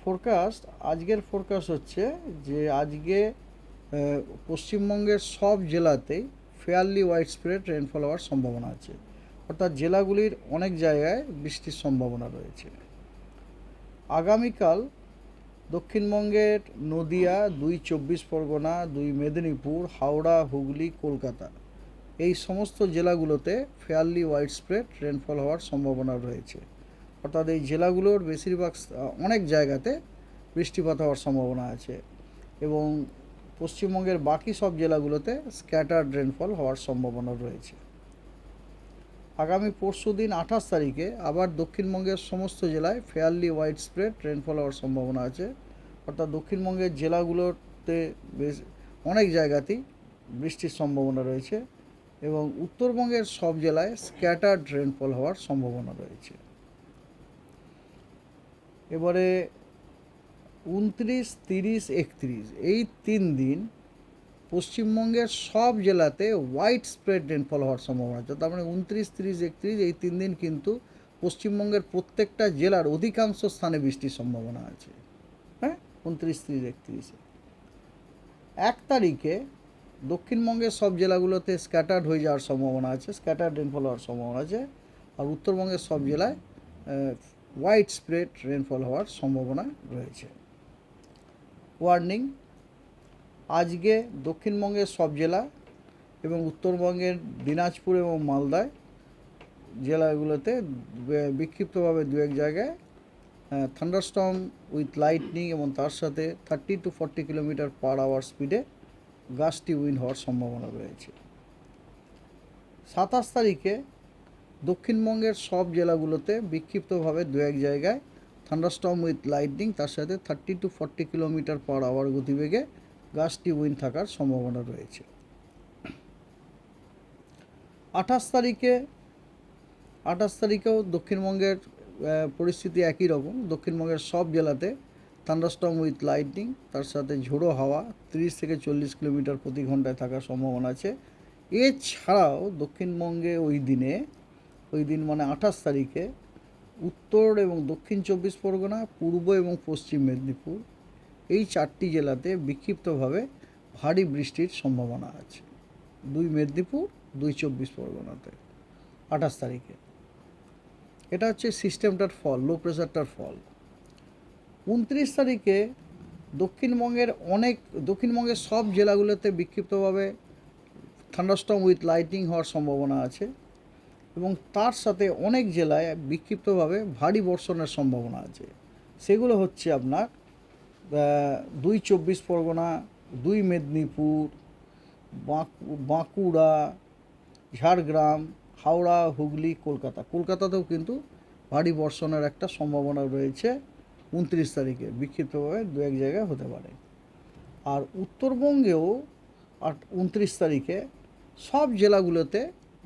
Forecast আজকের forecast হচ্ছে যে আজকে পশ্চিমবঙ্গের সব জেলাতেই ফেয়ারলি ওয়াইড স্প্রেড রেনফল হওয়ার সম্ভাবনা আছে, অর্থাৎ জেলাগুলির অনেক জায়গায় বৃষ্টির সম্ভাবনা রয়েছে। আগামীকাল দক্ষিণবঙ্গের নদিয়া, 2 চব্বিশ পরগনা, 2 মেদিনীপুর, হাওড়া, হুগলি, কলকাতা এই সমস্ত জেলাগুলোতে ফেয়ারলি ওয়াইড স্প্রেড রেনফল হওয়ার সম্ভাবনা রয়েছে, অর্থাৎ এই জেলাগুলোর বেশিরভাগ অনেক জায়গাতে বৃষ্টিপাত হওয়ার সম্ভাবনা আছে এবং পশ্চিমবঙ্গের বাকি সব জেলাগুলোতে স্ক্যাটার্ড রেনফল হওয়ার সম্ভাবনা রয়েছে। আগামী পরশুদিন 28 তারিখে আবার দক্ষিণবঙ্গের সমস্ত জেলায় ফেয়ারলি ওয়াইড স্প্রেড রেনফল হওয়ার সম্ভাবনা আছে, অর্থাৎ দক্ষিণবঙ্গের জেলাগুলোতে বেশ অনেক জায়গাতেই বৃষ্টির সম্ভাবনা রয়েছে এবং উত্তরবঙ্গের সব জেলায় স্ক্যাটার্ড রেনফল হওয়ার সম্ভাবনা রয়েছে। এবারে 29, 30, 31 এই 3 দিন পশ্চিমবঙ্গের সব জেলাতে হোয়াইট স্প্রেড রেনফল হওয়ার সম্ভাবনা আছে। তার মানে 29, 30, 31 এই 3 দিন কিন্তু পশ্চিমবঙ্গের প্রত্যেকটা জেলার অধিকাংশ স্থানে বৃষ্টির সম্ভাবনা আছে। হ্যাঁ, 29, 30, 31-এ 1 তারিখে দক্ষিণবঙ্গের সব জেলাগুলোতে স্ক্যাটার্ড হয়ে যাওয়ার সম্ভাবনা আছে, স্ক্যাটার্ড রেনফল হওয়ার সম্ভাবনা আছে, আর উত্তরবঙ্গের সব জেলায় হোয়াইট স্প্রেড রেনফল হওয়ার সম্ভাবনা রয়েছে। ওয়ার্নিং, আজকে দক্ষিণবঙ্গের সব জেলা এবং উত্তরবঙ্গের দিনাজপুর এবং মালদায় জেলাগুলোতে বিক্ষিপ্তভাবে দু এক জায়গায় থান্ডারস্টর্ম উইথ লাইটনিং এবং তার সাথে 30 to 40 কিলোমিটার পার আওয়ার স্পিডে গাস্টি উইন্ড হওয়ার সম্ভাবনা রয়েছে। 27 তারিখে দক্ষিণবঙ্গের সব জেলাগুলোতে বিক্ষিপ্তভাবে দু এক জায়গায় থান্ডারস্টর্ম উইথ লাইটনিং তার সাথে 30 to 40 কিলোমিটার পার আওয়ার গতিবেগে গাস্টি উইন্ড থাকার সম্ভাবনা রয়েছে। 28 তারিখেও দক্ষিণবঙ্গের পরিস্থিতি একই রকম, দক্ষিণবঙ্গের সব জেলাতে থান্ডারস্টর্ম উইথ লাইটনিং তার সাথে ঝোড়ো হাওয়া 30 থেকে 40 কিলোমিটার প্রতি ঘন্টায় থাকার সম্ভাবনা আছে। এছাড়াও দক্ষিণবঙ্গে ওই দিন মানে 28 তারিখে উত্তর এবং দক্ষিণ 24 পরগনা, পূর্ব এবং পশ্চিম মেদিনীপুর এই 4টি জেলাতে বিক্ষিপ্তভাবে ভারী বৃষ্টির সম্ভাবনা আছে। 2 মেদিনীপুর, 2 24 পরগনাতে 28 তারিখে। এটা হচ্ছে সিস্টেমটার ফল, লো প্রেশারটার ফল। 29 তারিখে দক্ষিণবঙ্গের সব জেলাগুলোতে বিক্ষিপ্তভাবে থান্ডারস্টর্ম উইথ লাইটনিং হওয়ার সম্ভাবনা আছে এবং তার সাথে অনেক জেলায় বিক্ষিপ্তভাবে ভারী বর্ষণের সম্ভাবনা আছে। সেগুলো হচ্ছে আপনার 2 24 পরগনা, 2 মেদিনীপুর, বাঁকুড়া, ঝাড়গ্রাম, হাওড়া, হুগলি, কলকাতাতেও কিন্তু ভারী বর্ষণের একটা সম্ভাবনা রয়েছে 29 তারিখে, বিক্ষিপ্তভাবে দু এক জায়গায় হতে পারে। আর উত্তরবঙ্গেও 29 তারিখে সব জেলাগুলোতে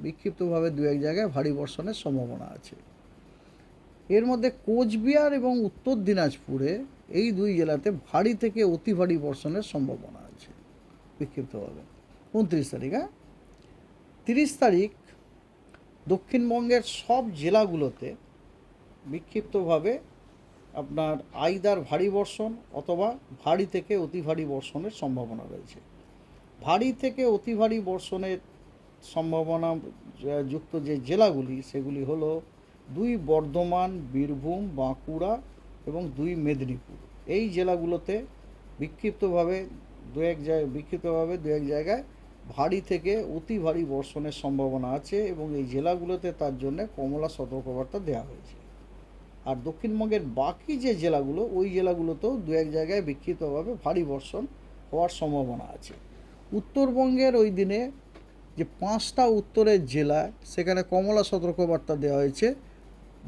বিক্ষিপ্তভাবে দু এক জায়গায় ভারী বর্ষণের সম্ভাবনা আছে। এর মধ্যে কোচবিহার এবং উত্তর দিনাজপুরে এই 2 জেলাতে ভারী থেকে অতি ভারী বর্ষণের সম্ভাবনা আছে বিক্ষিপ্তভাবে 29 তারিখ। 30 তারিখ দক্ষিণবঙ্গের সব জেলাগুলোতে বিক্ষিপ্তভাবে আপনার আইদার ভারী বর্ষণ অথবা ভারী থেকে অতি ভারী বর্ষণের সম্ভাবনা রয়েছে। ভারী থেকে অতি ভারী বর্ষণের সম্ভাবনা যুক্ত যে জেলাগুলি সেগুলি হলো 2 বর্ধমান, বীরভূম, বাঁকুড়া এবং 2 মেদিনীপুর এই জেলাগুলোতে বিক্ষিপ্তভাবে দু এক জায়গায় ভারী থেকে অতি ভারী বর্ষণের সম্ভাবনা আছে এবং এই জেলাগুলোতে তার জন্য কমলা সতর্কবার্তা দেওয়া হয়েছে। আর দক্ষিণবঙ্গের বাকি যে জেলাগুলো ওই জেলাগুলোতেও দু এক জায়গায় বিক্ষিপ্তভাবে ভারী বর্ষণ হওয়ার সম্ভাবনা আছে। উত্তরবঙ্গের ওই দিনে যে 5টা উত্তরের জেলা সেখানে কমলা সতর্কবার্তা দেওয়া হয়েছে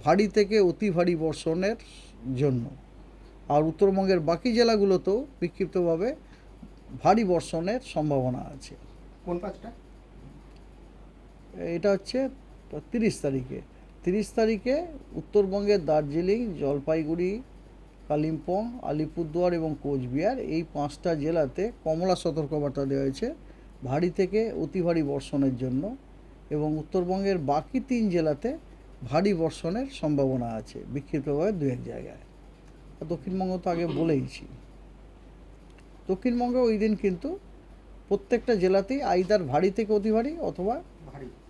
ভারী থেকে অতি ভারী বর্ষণের জন্য, আর উত্তরবঙ্গের বাকি জেলাগুলোতেও বিক্ষিপ্তভাবে ভারী বর্ষণের সম্ভাবনা আছে। কোন পাঁচটা? এটা হচ্ছে 30 তারিখে। 30 তারিখে উত্তরবঙ্গের দার্জিলিং, জলপাইগুড়ি, কালিম্পং, আলিপুরদুয়ার এবং কোচবিহার এই 5টা জেলাতে কমলা সতর্কবার্তা দেওয়া হয়েছে ভারী থেকে অতি ভারী বর্ষণের জন্য এবং উত্তরবঙ্গের বাকি 3 জেলাতে ভারী বর্ষণের সম্ভাবনা আছে বিক্ষিপ্তভাবে দু এক জায়গায়। দক্ষিণবঙ্গ তো আগে বলেইছি। দক্ষিণবঙ্গে ওই দিন কিন্তু প্রত্যেকটা জেলাতেই আইদার ভারী থেকে অতি ভারী অথবা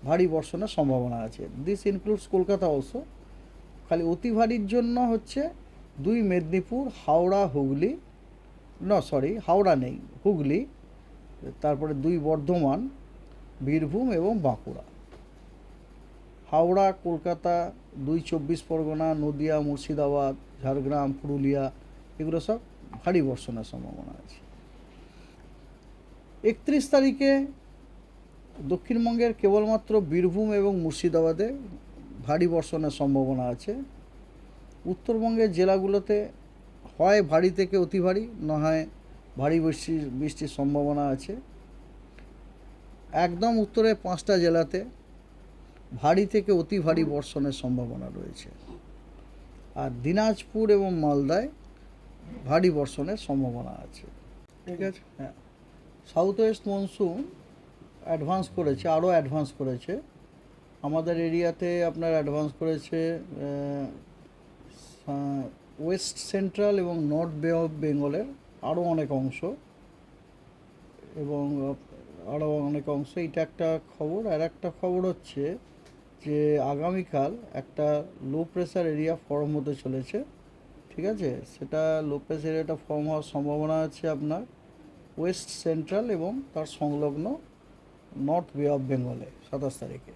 ভারী বর্ষণের সম্ভাবনা আছে। This includes Kolkata also. খালি অতি ভারীর জন্য হচ্ছে 2 মেদিনীপুর, হাওড়া, হুগলি, হাওড়া নেই, হুগলি, তারপরে 2 বর্ধমান, বীরভূম এবং বাঁকুড়া। হাওড়া, কলকাতা, 2 চব্বিশ পরগনা, নদিয়া, মুর্শিদাবাদ, ঝাড়গ্রাম, পুরুলিয়া, এগুলো সব ভারী বর্ষণের সম্ভাবনা আছে। 31 তারিখে দক্ষিণবঙ্গের কেবলমাত্র বীরভূম এবং মুর্শিদাবাদে ভারী বর্ষণের সম্ভাবনা আছে। উত্তরবঙ্গের জেলাগুলোতে হয় ভারী থেকে অতি ভারী, না হয় ভারী বৃষ্টির সম্ভাবনা আছে। একদম উত্তরে 5টা জেলাতে ভারী থেকে অতি ভারী বর্ষণের সম্ভাবনা রয়েছে। আর দিনাজপুর এবং মালদায় ভারী বর্ষণের সম্ভাবনা আছে। ঠিক আছে, হ্যাঁ। সাউথ ওয়েস্ট মনসুন অ্যাডভান্স করেছে, আরও অ্যাডভান্স করেছে। আমাদের এরিয়াতে আপনার অ্যাডভান্স করেছে ওয়েস্ট সেন্ট্রাল এবং নর্থ বে অফ বেঙ্গলের আরও অনেক অংশ, এবং আরও অনেক অংশ। এটা একটা খবর। আর একটা খবর হচ্ছে যে আগামীকাল একটা লো প্রেশার এরিয়া ফর্ম হতে চলেছে। ঠিক আছে, সেটা লো প্রেশার এরিয়াটা ফর্ম হওয়ার সম্ভাবনা আছে আপনার ওয়েস্ট সেন্ট্রাল এবং তার সংলগ্ন নর্থ বে অফ বেঙ্গলে 27 তারিখে।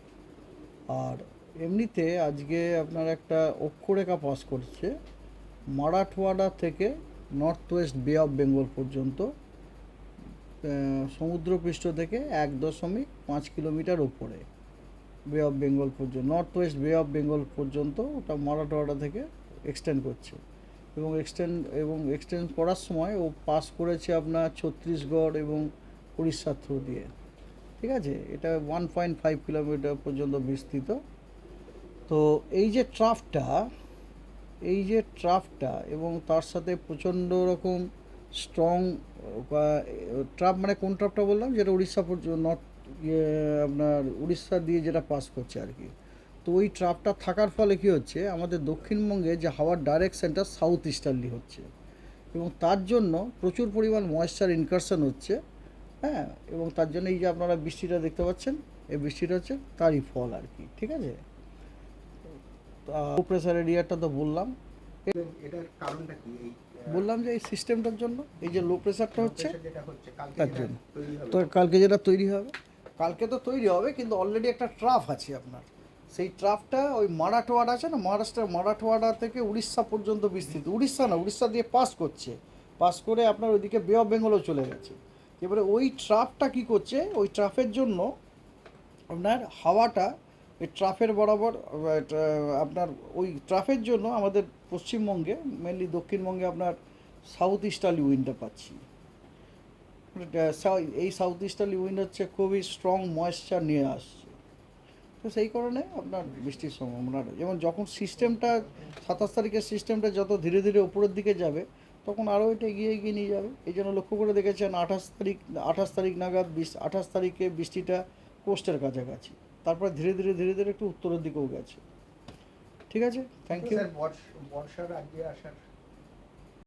আর এমনিতে আজকে আপনার একটা অক্ষরেখা পাস করছে মারাঠওয়াড়া থেকে নর্থ ওয়েস্ট বে অফ বেঙ্গল পর্যন্ত, সমুদ্রপৃষ্ঠ থেকে 1.5 কিলোমিটার উপরে বে অফ বেঙ্গল পর্যন্ত, নর্থ ওয়েস্ট বে অফ বেঙ্গল পর্যন্ত ওটা মারাঠওয়াড়া থেকে এক্সটেন্ড করছে। এবং এক্সটেন্ড করার সময় ও পাস করেছে আপনার ছত্তিশগড় এবং উড়িষ্যার থ্রু দিয়ে। ঠিক আছে, এটা 1.5 কিলোমিটার পর্যন্ত বিস্তৃত। তো এই যে ট্রাফটা এবং তার সাথে প্রচণ্ড রকম স্ট্রং ট্রাফ, মানে কোন ট্রাফটা বললাম, যেটা উড়িষ্যা পর্যন্ত আপনার উড়িষ্যা দিয়ে যেটা পাস করছে আর কি। তো ওই ট্রাফটা থাকার ফলে কী হচ্ছে, আমাদের দক্ষিণবঙ্গে যে হাওয়ার ডাইরেকশনটা সাউথ ইস্টার্লি হচ্ছে, এবং তার জন্য প্রচুর পরিমাণ ময়েশ্চার ইনকারশন হচ্ছে। হ্যাঁ, এবং তার জন্য এই যে আপনারা বৃষ্টিটা দেখতে পাচ্ছেন, এই বৃষ্টিটা হচ্ছে তারই ফল আর কি। ঠিক আছে, লো প্রেশার এরিয়াটা তো বললাম। এটার কারণটা কি? বললাম যে এই সিস্টেমটার জন্য, এই যে লো প্রেশারটা হচ্ছে তার জন্য। তো তো কালকে যেটা তৈরি হবে, কালকে তো তৈরি হবে, কিন্তু অলরেডি একটা ট্রাফ আছে আপনার। সেই ট্রাফটা ওই মারাঠওয়াড়া আছে না, মহারাষ্ট্রের মারাঠওয়াড়া থেকে উড়িষ্যা পর্যন্ত বিস্তৃত। উড়িষ্যা দিয়ে পাস করে আপনার ওইদিকে বে অফ বেঙ্গলও চলে গেছে। এবারে ওই ট্রাফটা কী করছে, ওই ট্রাফের জন্য আপনার হাওয়াটা এই ট্রাফের বরাবর, আপনার ওই ট্রাফের জন্য আমাদের পশ্চিমবঙ্গে, মেনলি দক্ষিণবঙ্গে আপনার সাউথ ইস্টার্লি উইন্ডটা পাচ্ছি। এই সাউথ ইস্টার্লি উইন্ড হচ্ছে খুবই স্ট্রং ময়েশ্চার নিয়ে আসছে। তো সেই কারণে আপনার বৃষ্টির সম্ভাবনা, যেমন যখন সিস্টেমটা 27 তারিখের সিস্টেমটা যত ধীরে ধীরে উপরের দিকে যাবে, তখন আরও এটা এগিয়ে নিয়ে যাবে। এই জন্য লক্ষ্য করে দেখেছেন 28 তারিখ নাগাদ 28 তারিখে বৃষ্টিটা কোস্টের কাছাকাছি, তারপরে ধীরে ধীরে একটু উত্তরের দিকেও গেছে। ঠিক আছে, থ্যাংক ইউ। বর্ষার আগে আসার